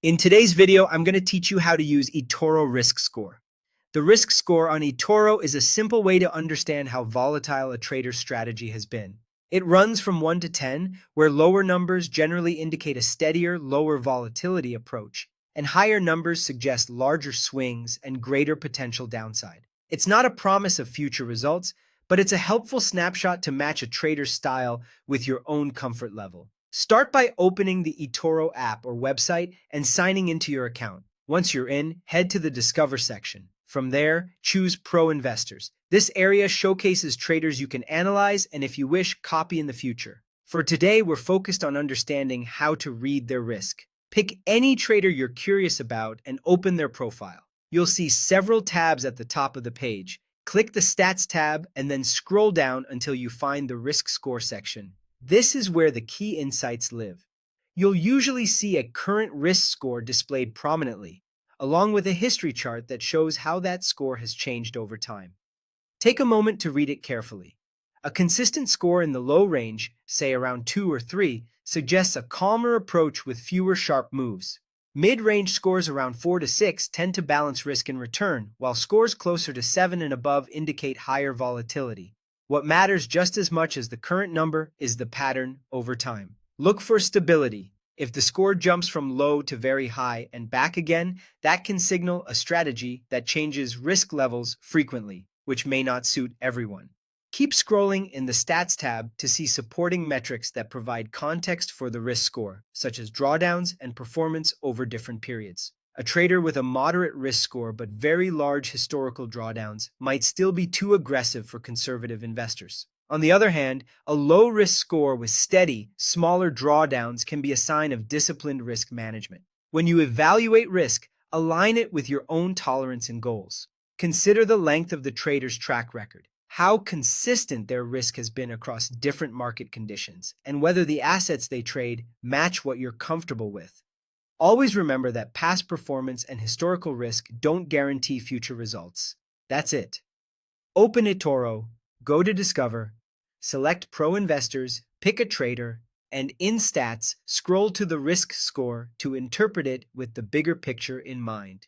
In today's video, I'm going to teach you how to use eToro Risk Score. The risk score on eToro is a simple way to understand how volatile a trader's strategy has been. It runs from 1 to 10, where lower numbers generally indicate a steadier, lower volatility approach, and higher numbers suggest larger swings and greater potential downside. It's not a promise of future results, but it's a helpful snapshot to match a trader's style with your own comfort level. Start by opening the eToro app or website and signing into your account. Once you're in, head to the Discover section. From there, choose Pro Investors. This area showcases traders you can analyze and, if you wish, copy in the future. For today, we're focused on understanding how to read their risk. Pick any trader you're curious about and open their profile. You'll see several tabs at the top of the page. Click the Stats tab and then scroll down until you find the Risk Score section. This is where the key insights live. You'll usually see a current risk score displayed prominently, along with a history chart that shows how that score has changed over time. Take a moment to read it carefully. A consistent score in the low range, say around 2 or 3, suggests a calmer approach with fewer sharp moves. Mid-range scores around 4 to 6 tend to balance risk and return, while scores closer to 7 and above indicate higher volatility. What matters just as much as the current number is the pattern over time. Look for stability. If the score jumps from low to very high and back again, that can signal a strategy that changes risk levels frequently, which may not suit everyone. Keep scrolling in the Stats tab to see supporting metrics that provide context for the risk score, such as drawdowns and performance over different periods. A trader with a moderate risk score but very large historical drawdowns might still be too aggressive for conservative investors. On the other hand, a low-risk score with steady, smaller drawdowns can be a sign of disciplined risk management. When you evaluate risk, align it with your own tolerance and goals. Consider the length of the trader's track record, how consistent their risk has been across different market conditions, and whether the assets they trade match what you're comfortable with. Always remember that past performance and historical risk don't guarantee future results. That's it. Open eToro, go to Discover, select Pro Investors, pick a trader, and in Stats, scroll to the risk score to interpret it with the bigger picture in mind.